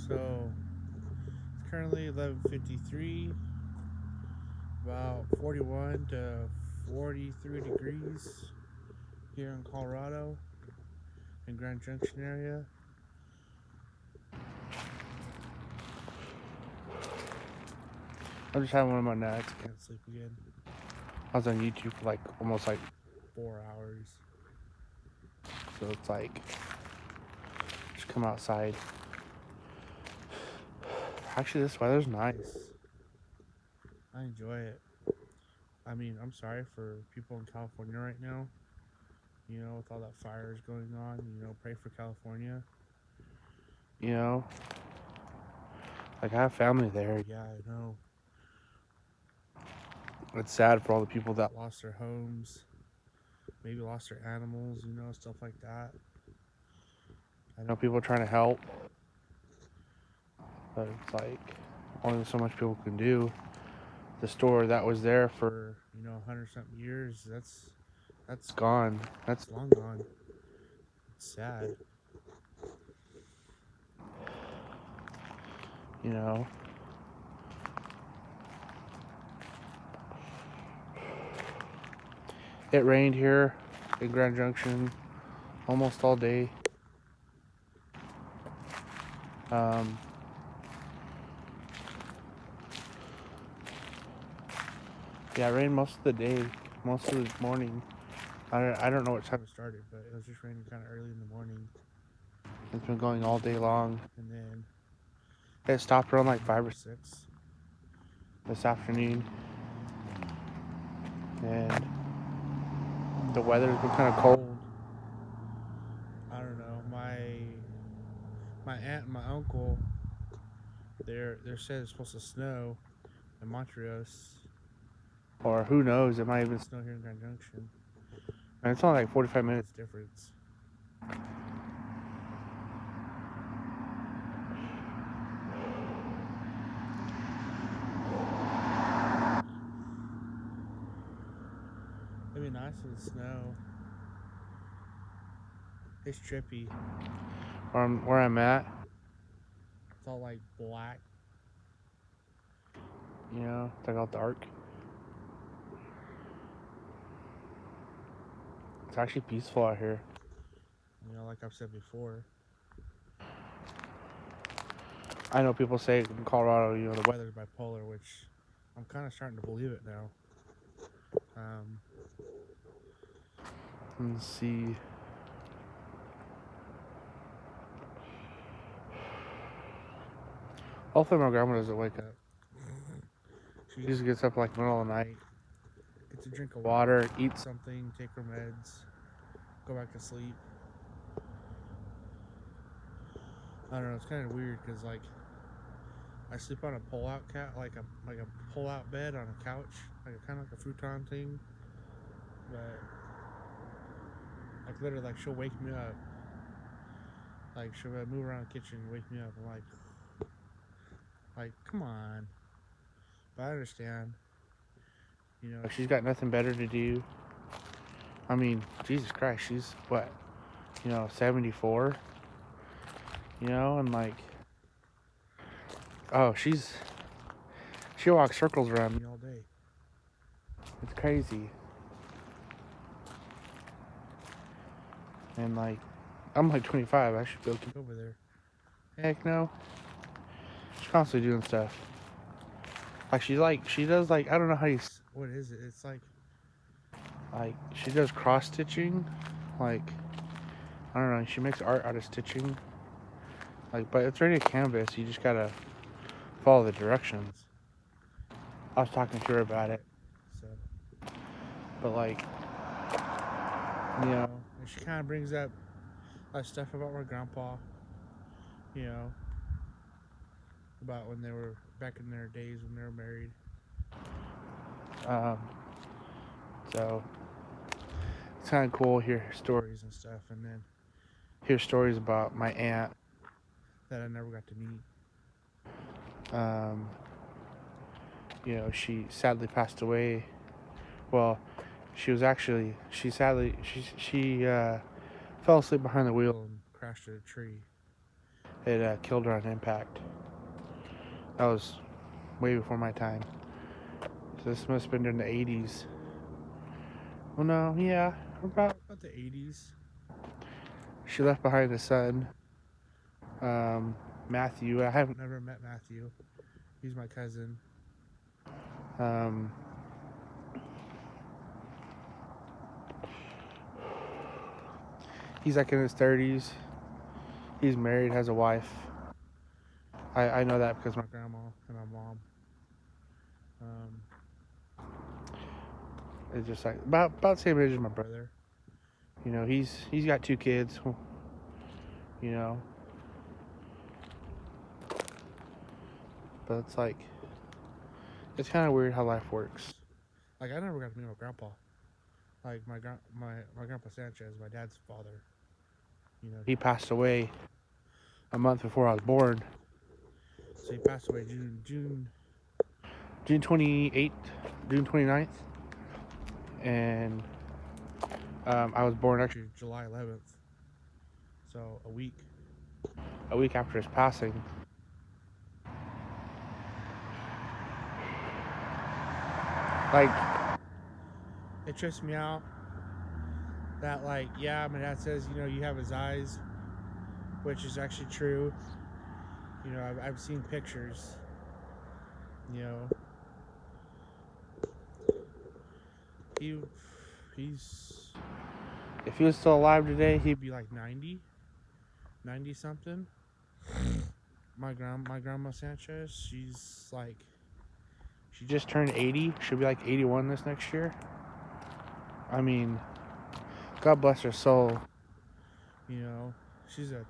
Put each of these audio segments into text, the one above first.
So it's currently 11:53, about 41 to 43 degrees here in Colorado, in Grand Junction area. I'm just having one of my naps. Can't sleep again. I was on YouTube for like almost like 4 hours, so it's like just come outside. Actually, this weather's nice. I enjoy it. I mean, I'm sorry for people in California right now. With all that fires going on. Pray for California. You know, like I have family there. Yeah, I know. It's sad for all the people that lost their homes, maybe lost their animals. Stuff like that. I know people are trying to help, but it's like only so much people can do. The store that was there for 100 something years, that's gone. That's long gone. It's sad. You know. It rained here in Grand Junction almost all day. Um, yeah, it rained most of the day, most of the morning. I don't know what time it started, but it was just raining kind of early in the morning. It's been going all day long, and then it stopped around like 5 or 6 this afternoon, and the weather's been kind of cold. I don't know. My aunt and my uncle, they're said it's supposed to snow in Montrose, or who knows, it might even snow here in Grand Junction. And it's only like 45 minutes difference. It'd be nice with the snow. It's trippy. Where I'm at, it's all like black. It's like all dark. It's actually peaceful out here. Like I've said before. I know people say in Colorado, the weather's bipolar, which I'm kind of starting to believe it now. Um, let's see. Hopefully my grandma doesn't wake up. She usually gets up like middle of the night, gets a drink of water, eat something, take her meds, go back to sleep. I don't know. It's kind of weird because like I sleep on a pull-out like a pull-out bed on a couch, like kind of like a futon thing. But like literally, like she'll wake me up. Like she'll move around the kitchen, and wake me up. I'm like, come on. But I understand. She's got nothing better to do. I mean, Jesus Christ, she's what, 74. And like, oh, she walks circles around me all day. It's crazy. And like, I'm like 25. I should be able to get over there. Heck no. She's constantly doing stuff. Like she does like, I don't know how you. What is it? It's like she does cross stitching. Like, I don't know. She makes art out of stitching. Like, but it's already a canvas. You just gotta follow the directions. I was talking to her about it. So, but like, and she kind of brings up stuff about my grandpa. You know, about when they were back in their days when they were married. Um, so it's kind of cool to hear stories and stuff, and then hear stories about my aunt that I never got to meet. Um, she sadly passed away. Well, she sadly she fell asleep behind the wheel and crashed into a tree. It killed her on impact. That was way before my time. So this must have been during the 80s. Well, no, yeah, about the 80s. She left behind a son, Matthew. I haven't never met Matthew. He's my cousin. Um, he's like in his 30s. He's married, has a wife. I know that because my grandma and my mom. It's just like about the same age as my brother. You know, he's got 2 kids. You know, but it's like it's kind of weird how life works. Like I never got to meet my grandpa. Like my grandpa Sanchez, my dad's father. You know, he passed away a month before I was born. So he passed away June 28th, June 29th, and I was born actually July 11th. So a week after his passing. Like, it trips me out that, like, yeah, my dad says, you know, you have his eyes, which is actually true. You know, I've seen pictures, you know. He's, if he was still alive today, he'd be like 90 something. My grandma Sanchez, she's like, she just turned 80. She'll be like 81 this next year. I mean, God bless her soul. You know, she's a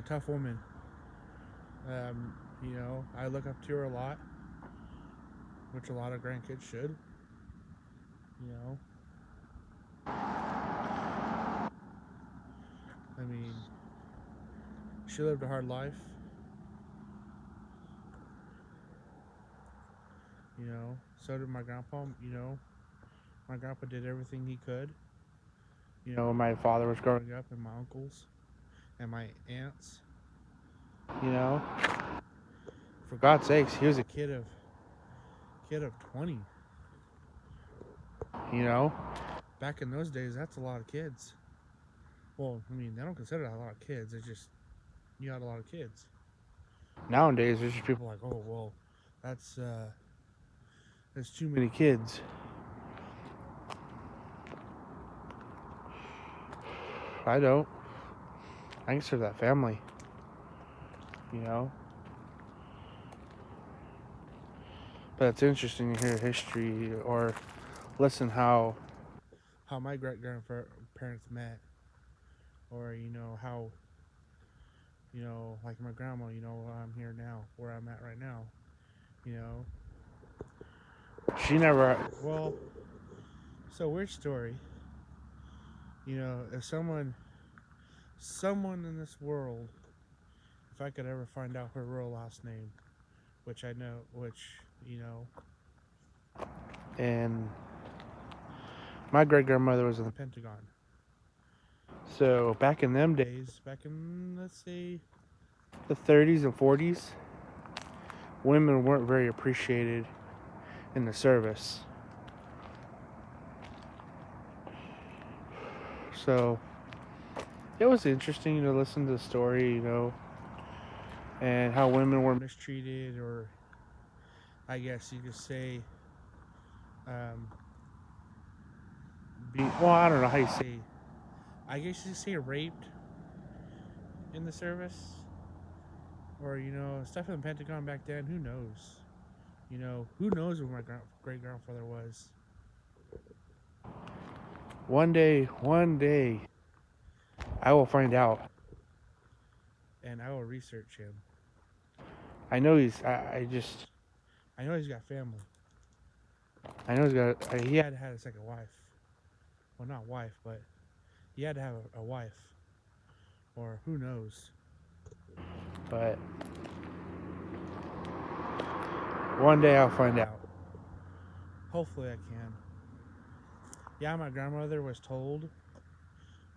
tough woman. You know, I look up to her a lot, which a lot of grandkids should. You know, I mean, she lived a hard life. You know, so did my grandpa. You know, my grandpa did everything he could. You know, when my father was growing up, and my uncles and my aunts. You know, for God's sakes, he was a kid of 20. You know, back in those days, that's a lot of kids. Well, I mean, they don't consider that a lot of kids. It's just you had a lot of kids. Nowadays, there's just people like, oh, well, that's too many kids. I don't. I can serve that family. You know. But it's interesting to hear history or listen how my great grandparents met, or you know how, you know, like my grandma. You know, I'm here now, where I'm at right now. You know, she never. Well, so weird story. You know, if someone in this world, if I could ever find out her real last name, which I know, you know, and my great grandmother was in the Pentagon. So back in them days, back in, let's say, the 30s and 40s, women weren't very appreciated in the service. So it was interesting to listen to the story, you know, and how women were mistreated, or I guess you could say, well, I don't know how you say, I guess you could say raped in the service, or, you know, stuff in the Pentagon back then. Who knows? You know, who knows where my great grandfather was? One day, I will find out, and I will research him. I know he's. I know he's got family. I know he had a second wife. Well, not wife, but he had to have a wife, or who knows? But one day I'll find out. Hopefully, I can. Yeah, my grandmother was told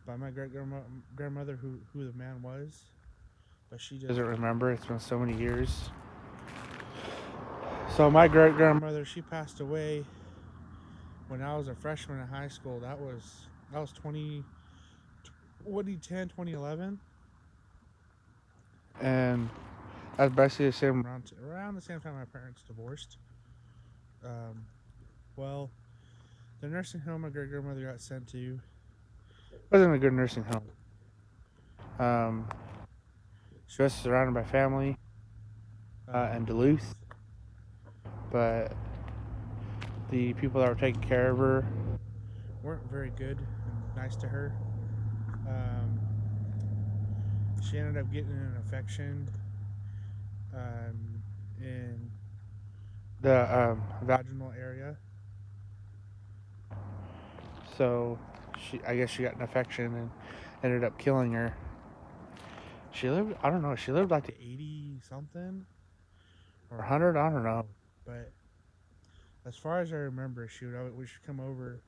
by my great grandmother who the man was. but she doesn't remember. It's been so many years. So my great grandmother, she passed away when I was a freshman in high school. That was 2010, 2011, and that's basically the same around the same time my parents divorced. Um, well, the nursing home my great grandmother got sent to wasn't a good nursing home. Um, she was surrounded by family in Duluth, but the people that were taking care of her weren't very good and nice to her. Um, she ended up getting an infection in the vaginal area. So I guess she got an infection and ended up killing her. She lived, I don't know, she lived like to 80 something or 100, I don't know. But as far as I remember, when she'd come over,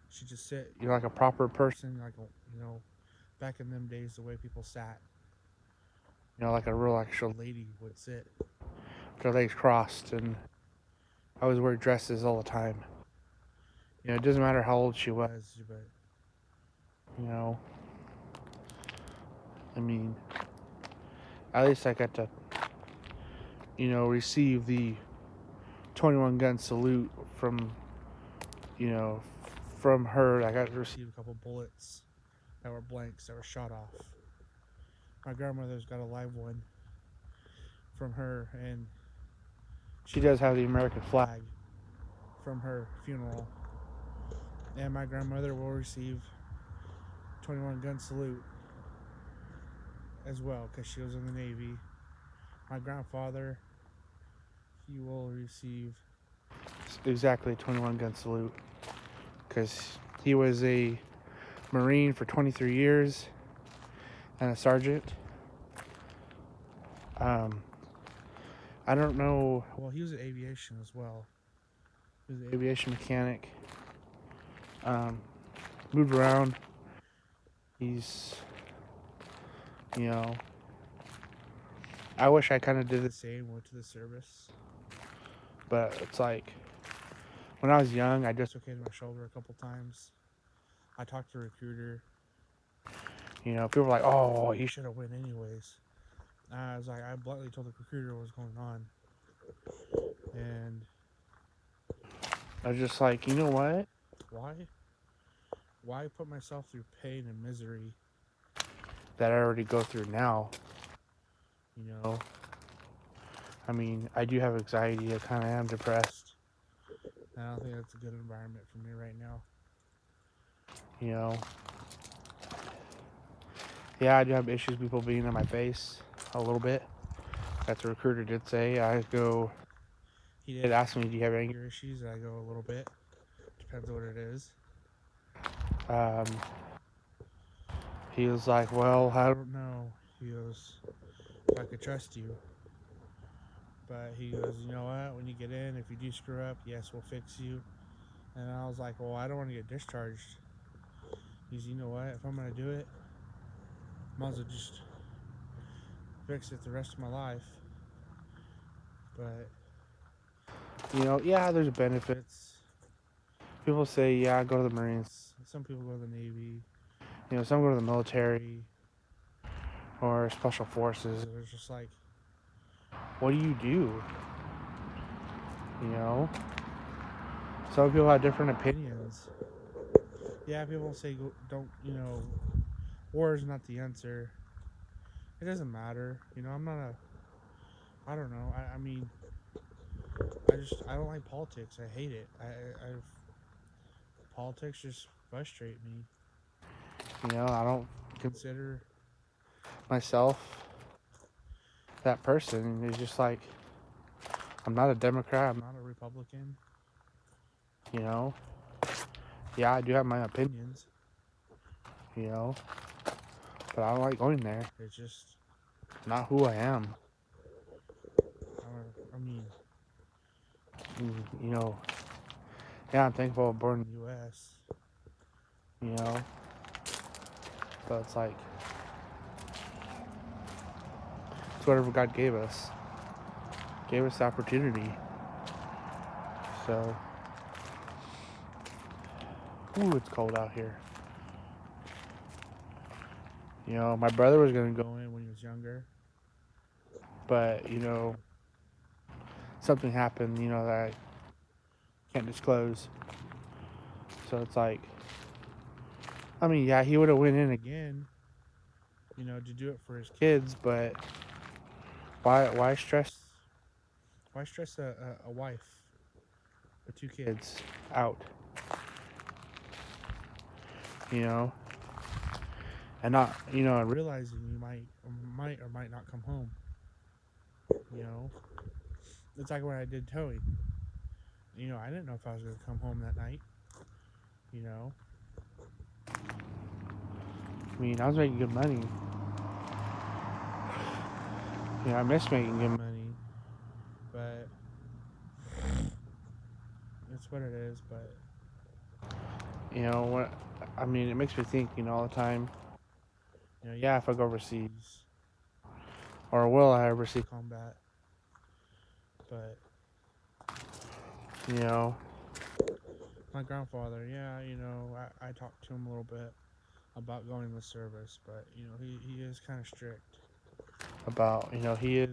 she'd just sit, like a proper person, back in them days, the way people sat. Like a real actual lady would sit with her legs crossed, and I always wear dresses all the time. It doesn't matter how old she was, but, I mean, at least I got to, receive the 21 gun salute from, from her. I got to receive a couple bullets that were blanks that were shot off. My grandmother's got a live one from her, and she does have the American flag from her funeral. And my grandmother will receive 21 gun salute as well because she was in the Navy. My grandfather, he will receive exactly 21 gun salute because he was a Marine for 23 years and a sergeant. I don't know. Well, he was in aviation as well. He was an aviation mechanic. Moved around. He's, I wish I kind of did the same, went to the service. But it's like, when I was young, I dislocated my shoulder a couple times. I talked to a recruiter. People were like, oh, he should have went anyways. I was like, I bluntly told the recruiter what was going on. And I was just like, you know what? Why put myself through pain and misery that I already go through now? I mean, I do have anxiety. I kind of am depressed. I don't think that's a good environment for me right now. Yeah, I do have issues with people being in my face a little bit. That's what the recruiter did say. He did ask me, do you have anger issues? And I go, a little bit. Depends what it is. He was like, well, I don't know. He goes, if I could trust you. But he goes, you know what? When you get in, if you do screw up, yes, we'll fix you. And I was like, well, I don't want to get discharged. He's, you know what? If I'm going to do it, might as well just fix it the rest of my life. But, yeah, there's benefits. People say, yeah, go to the Marines. Some people go to the Navy. Some go to the military or special forces. It's just like, what do you do? Some people have different opinions. Yeah, people say, don't, war is not the answer. It doesn't matter. I'm not I don't know. I mean, I don't like politics. I hate it. Politics just frustrate me. I don't consider myself that person. It's just like, I'm not a Democrat. I'm not a Republican. Yeah, I do have my opinions. But I don't like going there. It's just not who I am. I mean, yeah, I'm thankful I'm born in the U.S. But it's like, whatever God gave us. Gave us the opportunity. So, ooh, it's cold out here. You know, my brother was gonna go in when he was younger, but you know, something happened. You know that I can't disclose. So it's like, I mean, yeah, he would have went in again. You know, to do it for his kids, but why stress? Why stress a wife with 2 kids out? You know, and not, you know, realizing you might or might not come home. You know, it's like when I did Toey. You know, I didn't know if I was gonna come home that night. You know, I mean, I was making good money. You know, I miss making good money, but it's what it is. But you know what? I mean, it makes me think. You know, all the time. You know, yeah, if I go overseas, or will I ever see combat? But you know, my grandfather, yeah, you know, I talked to him a little bit about going to service, but you know, he is kind of strict about, you know, he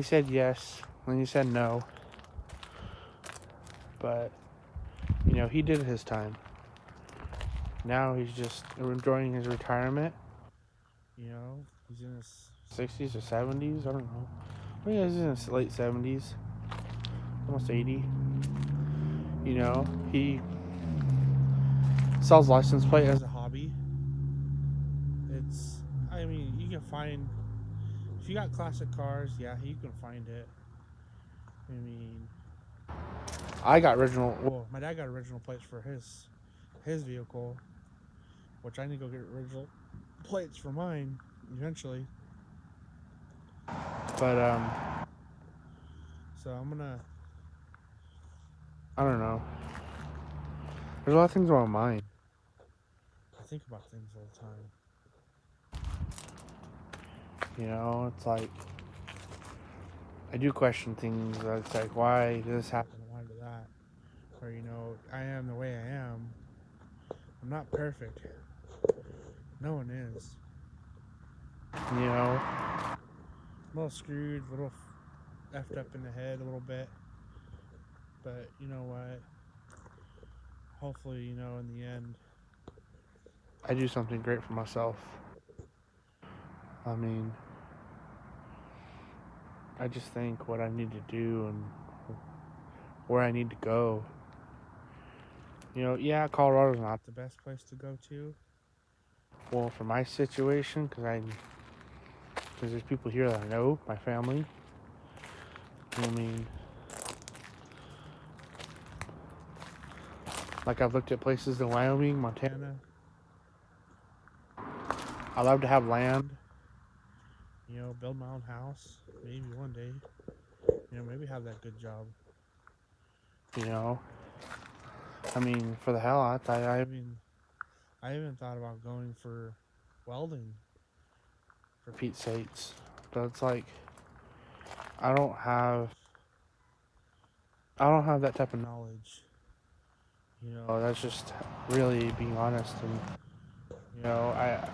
said yes, and he said no, but you know, he did his time. Now he's just enjoying his retirement. You know, he's in his 60s or 70s, I don't know. I think he's in his late 70s, almost 80. You know, he sells license plate as a hobby. It's, I mean, you can find, if you got classic cars, yeah, you can find it. I mean, I got original, well, my dad got original plates for his vehicle, which I need to go get original plates for mine eventually. But so I'm gonna, I don't know. There's a lot of things on my mind. I think about things all the time. You know, it's like I do question things. It's like, why did this happen? Why did that? Or you know, I am the way I am. I'm not perfect. No one is. You know, I'm a little screwed, a little effed up in the head a little bit. But you know what? Hopefully, you know, in the end, I do something great for myself. I mean, I just think what I need to do and where I need to go. You know, yeah, Colorado's not the best place to go to. Well, for my situation, because there's people here that I know, my family. I mean, like I've looked at places in Wyoming, Montana. I love to have land. You know, build my own house. Maybe one day. You know, maybe have that good job. You know, I mean, for the hell, I even thought about going for welding. For Pete's sakes, but it's like I don't have that type of knowledge. You know, that's just really being honest, and you know, I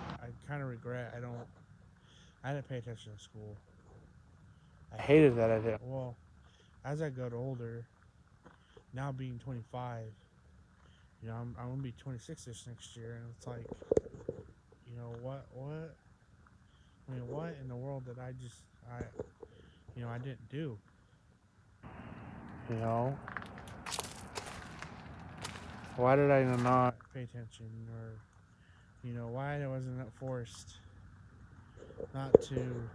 kind of regret I didn't pay attention to school. I hated that I didn't. Well, as I got older, now being 25, you know, I'm gonna be 26 this next year, and it's like, you know, what? I mean, what in the world did you know, I didn't do? You know, why did I not pay attention, or you know, why I wasn't forced not to,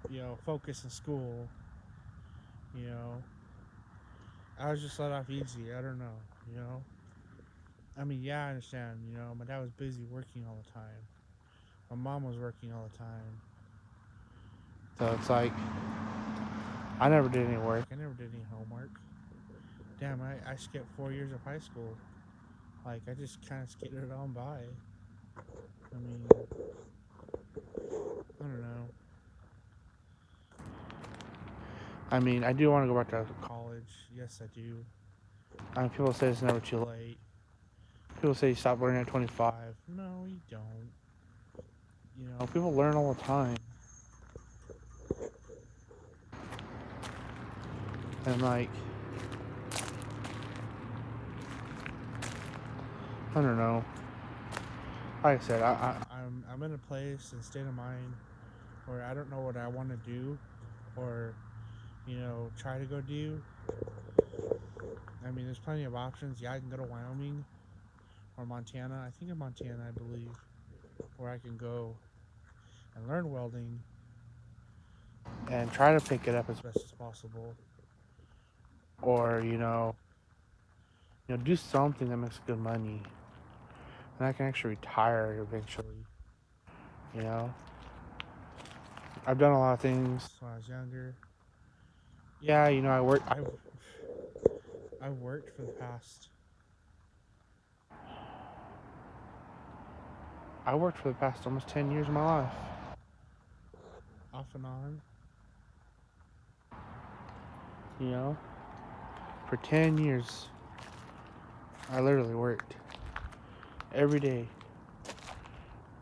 you know, focus in school? You know, I was just let off easy. I don't know. You know, I mean, yeah, I understand. You know, my dad was busy working all the time. My mom was working all the time. So it's like I never did any work. I never did any homework. Damn, I skipped 4 years of high school. Like I just kind of skated on by. I mean, I don't know. I mean, I do want to go back to college. Yes, I do. People say it's never too late. People say you stop learning at 25. No, you don't. You know, people learn all the time. And like, I don't know. Like I said, I'm in a place and state of mind where I don't know what I want to do, or try to go do. I mean, there's plenty of options. Yeah, I can go to Wyoming or Montana. I think in Montana, I believe, where I can go and learn welding and try to pick it up as best as possible, or do something that makes good money, and I can actually retire eventually. You know, I've done a lot of things when I was younger. Yeah, I've worked for the past. I worked for the past almost 10 years of my life, off and on. You know, for 10 years, I literally worked every day,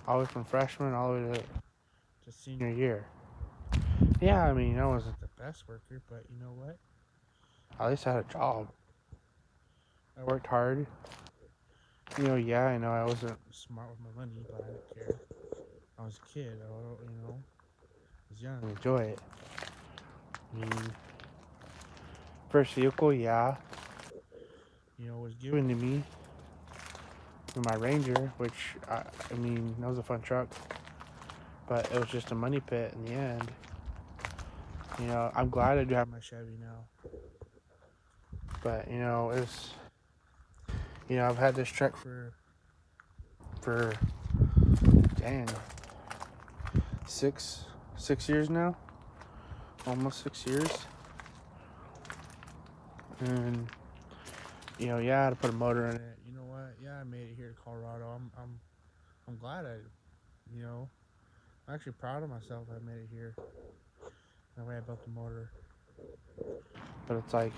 all the way from freshman all the way to senior year. Yeah, I mean, I wasn't the best worker, but you know what? At least I had a job. I worked hard. Yeah, I know I wasn't smart with my money, but I didn't care. I was a kid. I was young. Enjoy it. I mean, first vehicle, yeah, was given to me in my Ranger, which I mean, that was a fun truck, but it was just a money pit in the end. I'm glad I do have my Chevy now, but it's I've had this truck for dang 6 years now, almost 6 years, and yeah, I had to put a motor in it. You know what? Yeah, I made it here to Colorado. I'm glad I'm actually proud of myself that I made it here. That way I built the motor. But it's like,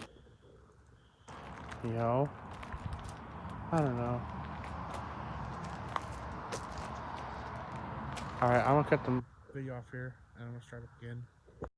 I don't know. Alright, I'm gonna cut the video off here and I'm gonna start up again.